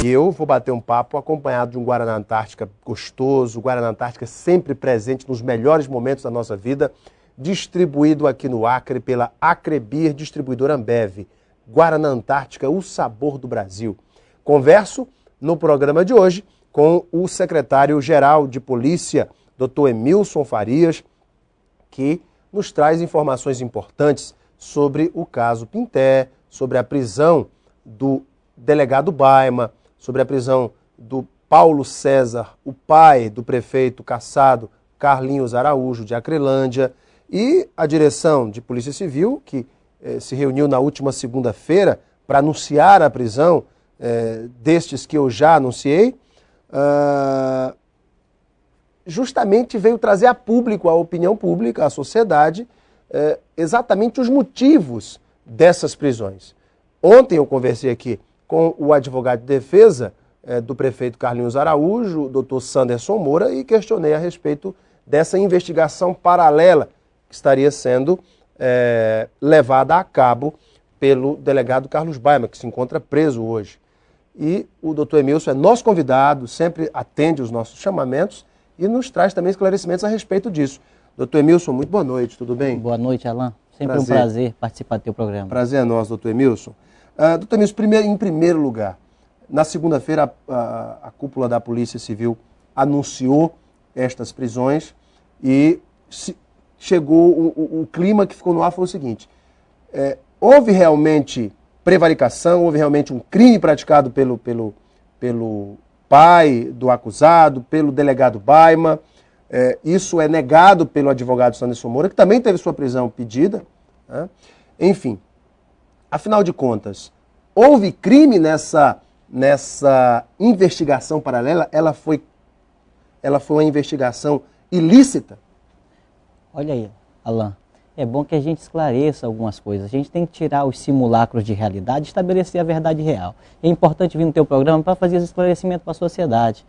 E eu vou bater um papo acompanhado de um Guaraná Antártica gostoso, Guaraná Antártica sempre presente nos melhores momentos da nossa vida, distribuído aqui no Acre pela Acrebir, distribuidora Ambev. Guaraná Antártica, o sabor do Brasil. Converso no programa de hoje com o secretário-geral de Polícia, Dr. Emilson Farias, que nos traz informações importantes sobre o caso Pinté, sobre a prisão do delegado Baima, sobre a prisão do Paulo César, o pai do prefeito cassado Carlinhos Araújo, de Acrelândia, e a direção de Polícia Civil, que se reuniu na última segunda-feira para anunciar a prisão destes que eu já anunciei, justamente veio trazer a público, a opinião pública, a sociedade, exatamente os motivos dessas prisões. Ontem eu conversei aqui com o advogado de defesa do prefeito Carlinhos Araújo, o doutor Sanderson Moura, e questionei a respeito dessa investigação paralela que estaria sendo levada a cabo pelo delegado Carlos Baima, que se encontra preso hoje. E o doutor Emilson é nosso convidado, sempre atende os nossos chamamentos e nos traz também esclarecimentos a respeito disso. Doutor Emilson, muito boa noite, tudo bem? Boa noite, Alain. Sempre um prazer participar do teu programa. Prazer é nosso, doutor Emilson. Doutor Emilson, em primeiro lugar, na segunda-feira a cúpula da Polícia Civil anunciou estas prisões e chegou o clima que ficou no ar foi o seguinte: houve realmente prevaricação, houve realmente um crime praticado pelo pai do acusado, pelo delegado Baima. Isso é negado pelo advogado Sanderson Moura, que também teve sua prisão pedida, né? Enfim, afinal de contas, houve crime nessa investigação paralela? Ela foi uma investigação ilícita? Olha aí, Alain, é bom que a gente esclareça algumas coisas. A gente tem que tirar os simulacros de realidade e estabelecer a verdade real. É importante vir no teu programa para fazer esse esclarecimento para a sociedade.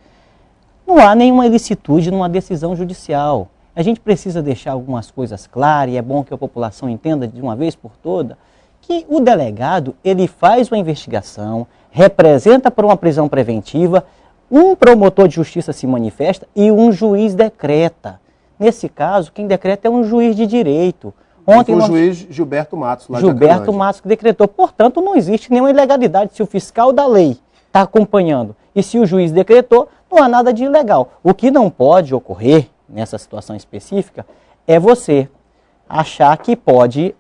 Não há nenhuma ilicitude numa decisão judicial. A gente precisa deixar algumas coisas claras, e é bom que a população entenda de uma vez por toda, que o delegado, ele faz uma investigação, representa por uma prisão preventiva, um promotor de justiça se manifesta e um juiz decreta. Nesse caso, quem decreta é um juiz de direito. Ontem o juiz Gilberto Matos, lá de Gilberto Matos que decretou. Portanto, não existe nenhuma ilegalidade se o fiscal da lei está acompanhando. E se o juiz decretou, não há nada de ilegal. O que não pode ocorrer nessa situação específica é você achar que pode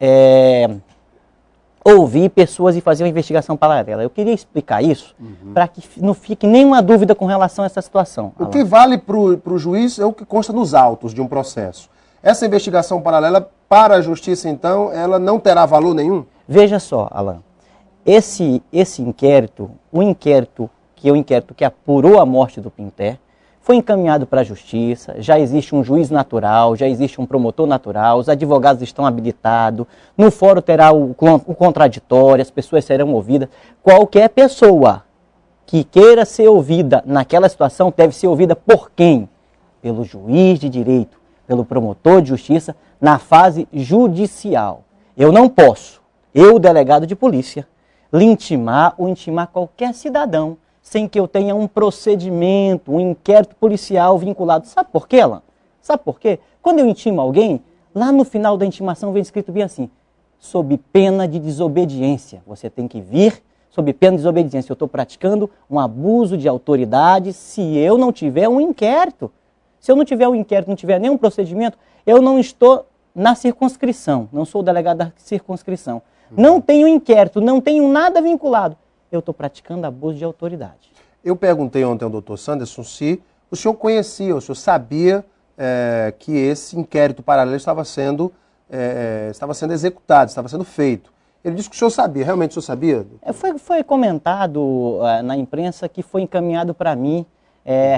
ouvir pessoas e fazer uma investigação paralela. Eu queria explicar isso para que não fique nenhuma dúvida com relação a essa situação. O que vale para o juiz é o que consta nos autos de um processo. Essa investigação paralela para a justiça, então, ela não terá valor nenhum? Veja só, Alain, esse inquérito, o inquérito que apurou a morte do Pinté, foi encaminhado para a justiça, já existe um juiz natural, já existe um promotor natural, os advogados estão habilitados, no fórum terá o contraditório, as pessoas serão ouvidas. Qualquer pessoa que queira ser ouvida naquela situação deve ser ouvida por quem? Pelo juiz de direito, pelo promotor de justiça, na fase judicial. Eu não posso, delegado de polícia, lhe intimar ou intimar qualquer cidadão sem que eu tenha um procedimento, um inquérito policial vinculado. Sabe por quê, Alain? Sabe por quê? Quando eu intimo alguém, lá no final da intimação vem escrito bem assim: sob pena de desobediência. Você tem que vir sob pena de desobediência. Eu estou praticando um abuso de autoridade se eu não tiver um inquérito. Se eu não tiver um inquérito, não tiver nenhum procedimento, eu não estou na circunscrição, não sou o delegado da circunscrição. Não tenho inquérito, não tenho nada vinculado. Eu estou praticando abuso de autoridade. Eu perguntei ontem ao doutor Sanderson se o senhor conhecia, o senhor sabia que esse inquérito paralelo estava sendo executado, estava sendo feito. Ele disse que o senhor sabia. Realmente o senhor sabia? Foi comentado na imprensa que foi encaminhado para mim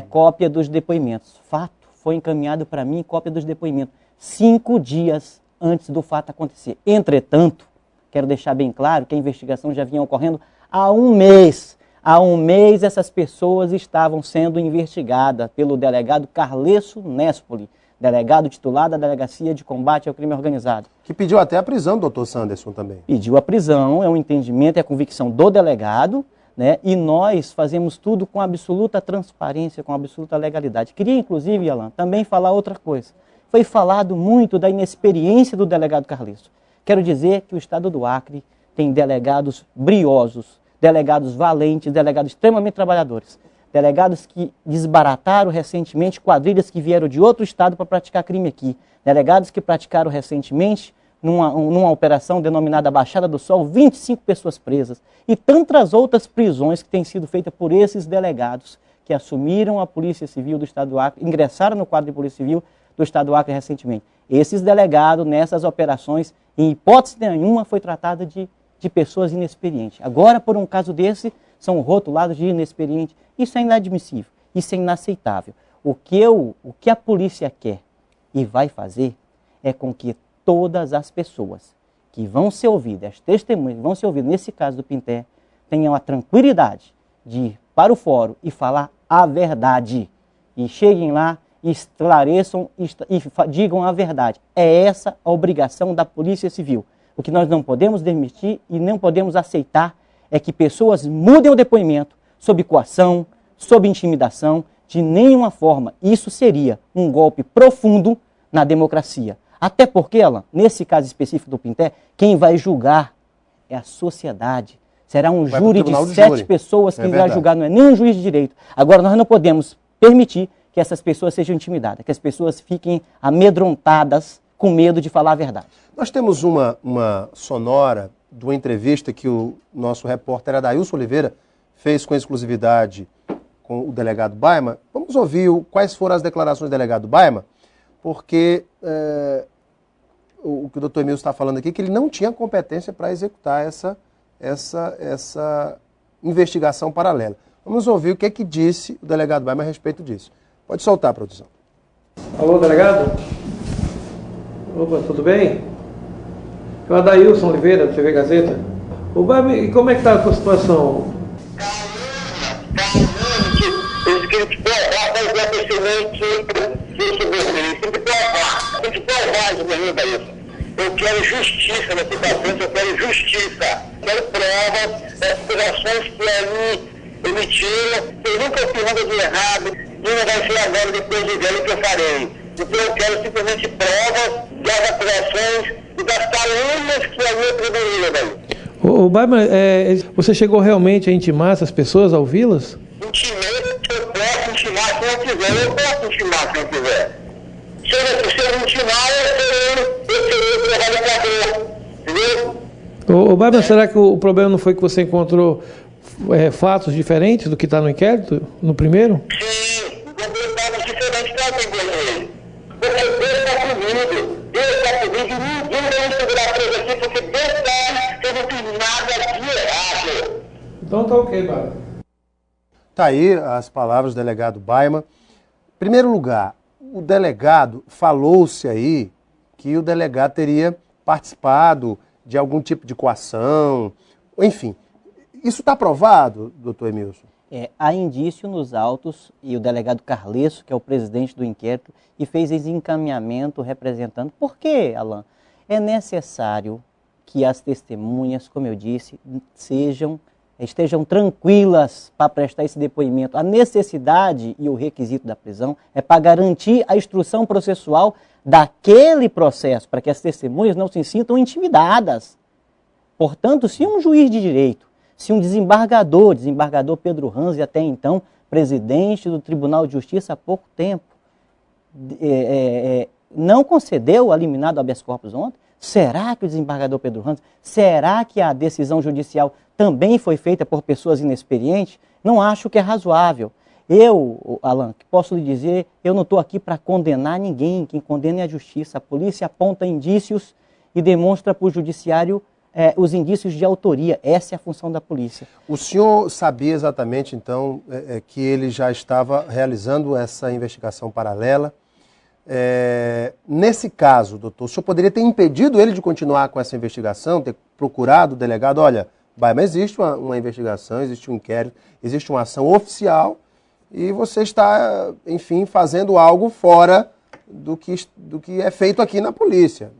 cópia dos depoimentos. Fato, foi encaminhado para mim cópia dos depoimentos 5 dias antes do fato acontecer. Entretanto, quero deixar bem claro que a investigação já vinha ocorrendo há um mês. Há um mês essas pessoas estavam sendo investigadas pelo delegado Carlesso Nespoli, delegado titular da Delegacia de Combate ao Crime Organizado. Que pediu até a prisão do doutor Sanderson também. Pediu a prisão, é um entendimento, é a convicção do delegado, né? E nós fazemos tudo com absoluta transparência, com absoluta legalidade. Queria, inclusive, Alan, também falar outra coisa. Foi falado muito da inexperiência do delegado Carlesso. Quero dizer que o Estado do Acre tem delegados briosos, delegados valentes, delegados extremamente trabalhadores. Delegados que desbarataram recentemente quadrilhas que vieram de outro estado para praticar crime aqui. Delegados que praticaram recentemente, numa operação denominada Baixada do Sol, 25 pessoas presas. E tantas outras prisões que têm sido feitas por esses delegados que assumiram a Polícia Civil do Estado do Acre, ingressaram no quadro de Polícia Civil do Estado do Acre recentemente. Esses delegados, nessas operações, em hipótese nenhuma, foi tratado de pessoas inexperientes. Agora, por um caso desse, são rotulados de inexperiente. Isso é inadmissível, isso é inaceitável. O que a polícia quer e vai fazer é com que todas as pessoas que vão ser ouvidas, as testemunhas que vão ser ouvidas, nesse caso do Pinter, tenham a tranquilidade de ir para o fórum e falar a verdade. E cheguem lá, esclareçam e digam a verdade. É essa a obrigação da Polícia Civil. O que nós não podemos permitir e não podemos aceitar é que pessoas mudem o depoimento sob coação, sob intimidação, de nenhuma forma. Isso seria um golpe profundo na democracia. Até porque, Alan, nesse caso específico do Pinter, quem vai julgar é a sociedade. Será um júri de 7 pessoas que vai julgar, não é nem um juiz de direito. Agora, nós não podemos permitir que essas pessoas sejam intimidadas, que as pessoas fiquem amedrontadas com medo de falar a verdade. Nós temos uma sonora de uma entrevista que o nosso repórter Adailson Oliveira fez com exclusividade com o delegado Baima. Vamos ouvir quais foram as declarações do delegado Baima, porque o que o doutor Emilson está falando aqui é que ele não tinha competência para executar essa investigação paralela. Vamos ouvir o que é que disse o delegado Baima a respeito disso. Pode soltar, produção. Alô, delegado? Opa, tudo bem? É o Adailson Oliveira, do TV Gazeta. O Baima, e como é que está a tua situação? Eu quero justiça nesse paciente, eu quero justiça. Quero provas das acusações que ali emitiram. Eu nunca fiz nada de errado e não vai ser agora, depois de ver o que eu farei. Então eu quero simplesmente provas das acusações e das calúnias que ali atribuíram. O Baima, você chegou realmente a intimar essas pessoas, a ouvi-las? Intimei, eu posso intimar se eu quiser, eu posso intimar se eu quiser. Se eu intimar, eu serei trabalhador, entendeu? O Baima, será que o problema não foi que você encontrou fatos diferentes do que está no inquérito, no primeiro? Sim, encontrei fatos diferentes para atender. Porque Deus está comigo, e ninguém vai me segurar preso aqui, porque Deus sabe que eu não fiz nada de errado. Então tá ok, Baima. Tá aí as palavras do delegado Baima. Em primeiro lugar, o delegado, falou-se aí que o delegado teria participado de algum tipo de coação, enfim. Isso está provado, doutor Emilson? Há indício nos autos, e o delegado Carlesso, que é o presidente do inquérito, e fez esse encaminhamento representando. Por quê, Alan? É necessário que as testemunhas, como eu disse, estejam tranquilas para prestar esse depoimento. A necessidade e o requisito da prisão é para garantir a instrução processual daquele processo, para que as testemunhas não se sintam intimidadas. Portanto, se um juiz de direito, se um desembargador Pedro Ranzi, até então presidente do Tribunal de Justiça há pouco tempo, não concedeu a liminar do habeas corpus ontem, será que o desembargador Pedro Ranzi, será que a decisão judicial também foi feita por pessoas inexperientes? Não acho que é razoável. Eu, Alan, posso lhe dizer, eu não estou aqui para condenar ninguém, quem condena é a justiça. A polícia aponta indícios e demonstra para o judiciário os indícios de autoria. Essa é a função da polícia. O senhor sabia exatamente, então, que ele já estava realizando essa investigação paralela. Nesse caso, doutor, o senhor poderia ter impedido ele de continuar com essa investigação, ter procurado o delegado, olha, mas existe uma investigação, existe um inquérito, existe uma ação oficial e você está, enfim, fazendo algo fora do que é feito aqui na polícia.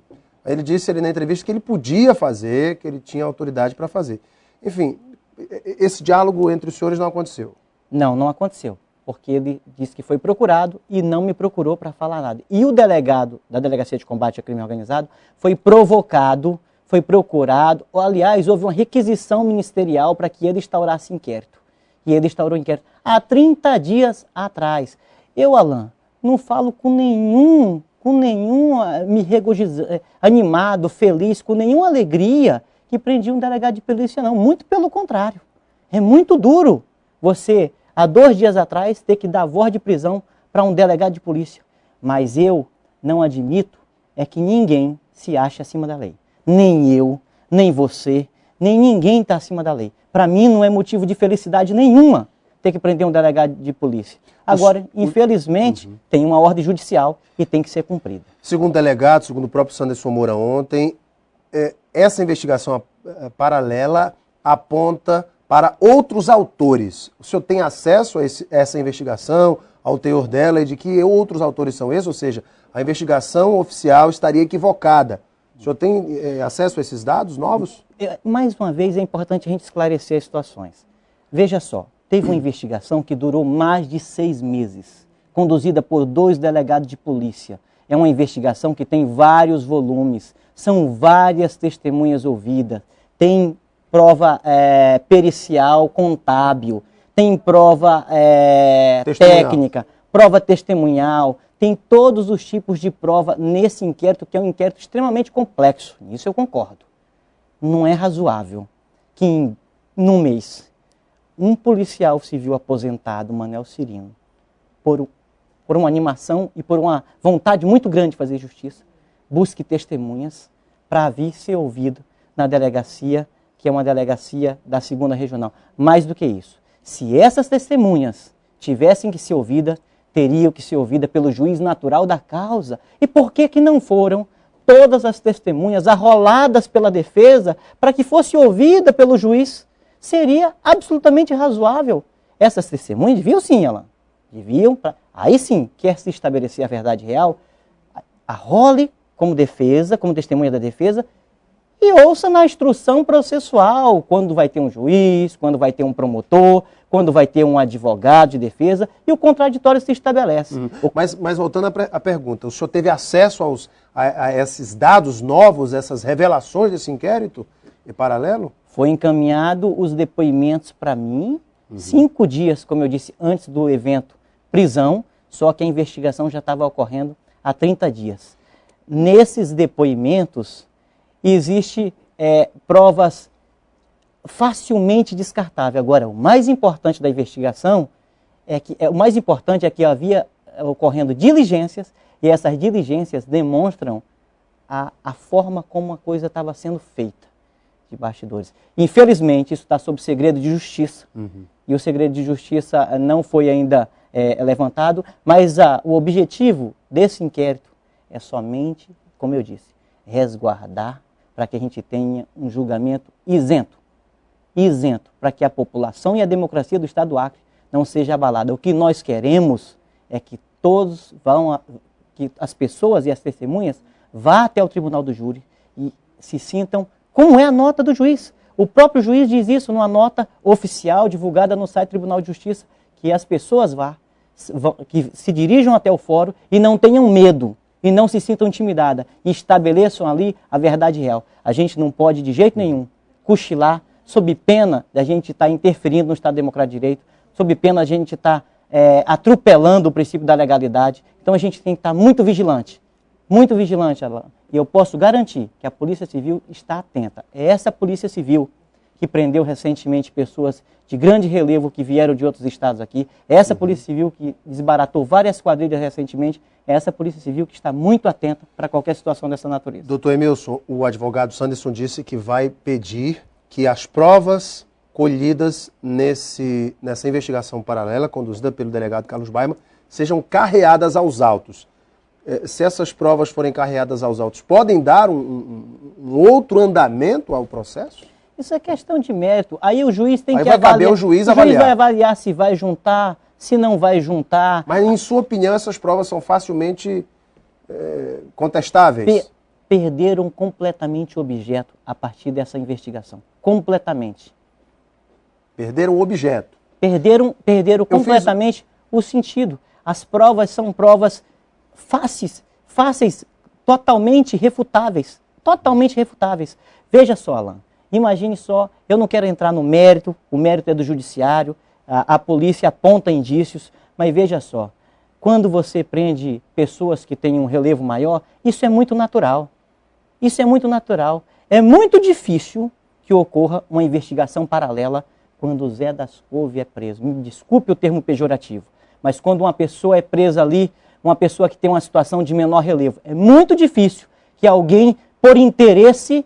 Ele disse ali na entrevista que ele podia fazer, que ele tinha autoridade para fazer. Enfim, esse diálogo entre os senhores não aconteceu? Não, não aconteceu, porque ele disse que foi procurado e não me procurou para falar nada. E o delegado da Delegacia de Combate ao Crime Organizado foi provocado, foi procurado, aliás, houve uma requisição ministerial para que ele instaurasse inquérito. E ele instaurou inquérito há 30 dias atrás. Eu, Alain, não falo com nenhum me animado, feliz, com nenhuma alegria que prendi um delegado de polícia, não. Muito pelo contrário. É muito duro você, há 2 dias atrás, ter que dar voz de prisão para um delegado de polícia. Mas eu não admito que ninguém se ache acima da lei. Nem eu, nem você, nem ninguém está acima da lei. Para mim não é motivo de felicidade nenhuma ter que prender um delegado de polícia. Agora, infelizmente, tem uma ordem judicial e tem que ser cumprida. Segundo o delegado, segundo o próprio Sanderson Moura ontem, essa investigação paralela aponta para outros autores. O senhor tem acesso a essa investigação, ao teor dela e de que outros autores são esses? Ou seja, a investigação oficial estaria equivocada. O senhor tem acesso a esses dados novos? Mais uma vez, é importante a gente esclarecer as situações. Veja só, teve uma investigação que durou mais de 6 meses, conduzida por 2 delegados de polícia. É uma investigação que tem vários volumes, são várias testemunhas ouvidas, tem prova pericial, contábil, tem prova técnica, prova testemunhal, tem todos os tipos de prova nesse inquérito, que é um inquérito extremamente complexo. Isso eu concordo. Não é razoável que num mês um policial civil aposentado, Manel Cirino, por uma animação e por uma vontade muito grande de fazer justiça, busque testemunhas para vir ser ouvido na delegacia, que é uma delegacia da 2ª Regional. Mais do que isso, se essas testemunhas tivessem que ser ouvidas, teriam que ser ouvidas pelo juiz natural da causa. E por que não foram todas as testemunhas arroladas pela defesa para que fosse ouvida pelo juiz? Seria absolutamente razoável. Essas testemunhas deviam sim, Alain. Deviam, aí sim, quer se estabelecer a verdade real, arrole como defesa, como testemunha da defesa, e ouça na instrução processual, quando vai ter um juiz, quando vai ter um promotor, quando vai ter um advogado de defesa, e o contraditório se estabelece. Mas voltando à pergunta, o senhor teve acesso a esses dados novos, essas revelações desse inquérito em paralelo? Foi encaminhado os depoimentos para mim, 5 dias, como eu disse, antes do evento, prisão, só que a investigação já estava ocorrendo há 30 dias. Nesses depoimentos, existe provas facilmente descartáveis. Agora, o mais importante da investigação é que havia ocorrendo diligências, e essas diligências demonstram a forma como a coisa estava sendo feita de bastidores. Infelizmente, isso está sob segredo de justiça, e o segredo de justiça não foi ainda levantado, mas o objetivo desse inquérito é somente, como eu disse, resguardar para que a gente tenha um julgamento isento, para que a população e a democracia do Estado do Acre não seja abalada. O que nós queremos é que que as pessoas e as testemunhas vá até o tribunal do júri e se sintam como é a nota do juiz. O próprio juiz diz isso numa nota oficial divulgada no site do Tribunal de Justiça, que as pessoas que se dirijam até o fórum e não tenham medo, e não se sintam intimidadas, e estabeleçam ali a verdade real. A gente não pode, de jeito nenhum, cochilar, sob pena de a gente estar interferindo no Estado Democrático de Direito, sob pena de a gente estar atropelando o princípio da legalidade. Então a gente tem que estar muito vigilante, Alain. E eu posso garantir que a Polícia Civil está atenta. É essa Polícia Civil que prendeu recentemente pessoas de grande relevo que vieram de outros estados aqui. É essa Polícia Civil que desbaratou várias quadrilhas recentemente. É essa Polícia Civil que está muito atenta para qualquer situação dessa natureza. Doutor Emilson, o advogado Sanderson disse que vai pedir que as provas colhidas nessa investigação paralela, conduzida pelo delegado Carlos Baiman, sejam carreadas aos autos. Se essas provas forem carreadas aos autos, podem dar um outro andamento ao processo? Isso é questão de mérito. Aí o juiz tem que avaliar. Vai caber ao juiz avaliar. O juiz vai avaliar se vai juntar, se não vai juntar. Mas, em sua opinião, essas provas são facilmente contestáveis? Perderam completamente o objeto a partir dessa investigação. Completamente. Perderam o objeto. Perderam completamente o sentido. As provas são provas fáceis, totalmente refutáveis. Totalmente refutáveis. Veja só, Alan, imagine só, eu não quero entrar no mérito, o mérito é do judiciário, a polícia aponta indícios, mas veja só, quando você prende pessoas que têm um relevo maior, isso é muito natural. Isso é muito natural. É muito difícil que ocorra uma investigação paralela quando o Zé das Couve é preso. Me desculpe o termo pejorativo, mas quando uma pessoa é presa ali, uma pessoa que tem uma situação de menor relevo, é muito difícil que alguém, por interesse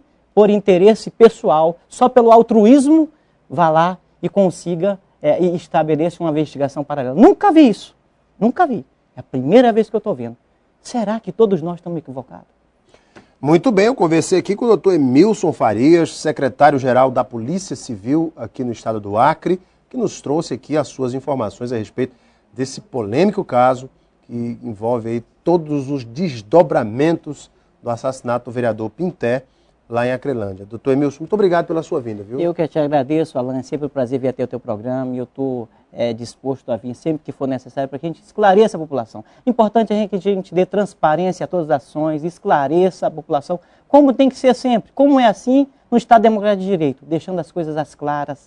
pessoal, só pelo altruísmo, vá lá e consiga e estabeleça uma investigação paralela. Nunca vi isso. Nunca vi. É a primeira vez que eu estou vendo. Será que todos nós estamos equivocados? Muito bem, eu conversei aqui com o doutor Emilson Farias, secretário-geral da Polícia Civil aqui no estado do Acre, que nos trouxe aqui as suas informações a respeito desse polêmico caso que envolve aí todos os desdobramentos do assassinato do vereador Pinter, lá em Acrelândia. Doutor Emilson, muito obrigado pela sua vinda, viu? Eu que te agradeço, Alan, é sempre um prazer vir até o teu programa e eu estou disposto a vir sempre que for necessário para que a gente esclareça a população. Importante é que a gente dê transparência a todas as ações, esclareça a população, como tem que ser sempre, como é assim no Estado Democrático de Direito, deixando as coisas às claras,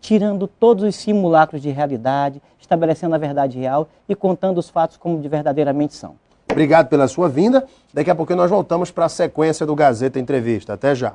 tirando todos os simulacros de realidade, estabelecendo a verdade real e contando os fatos como de verdadeiramente são. Obrigado pela sua vinda. Daqui a pouco nós voltamos para a sequência do Gazeta Entrevista. Até já.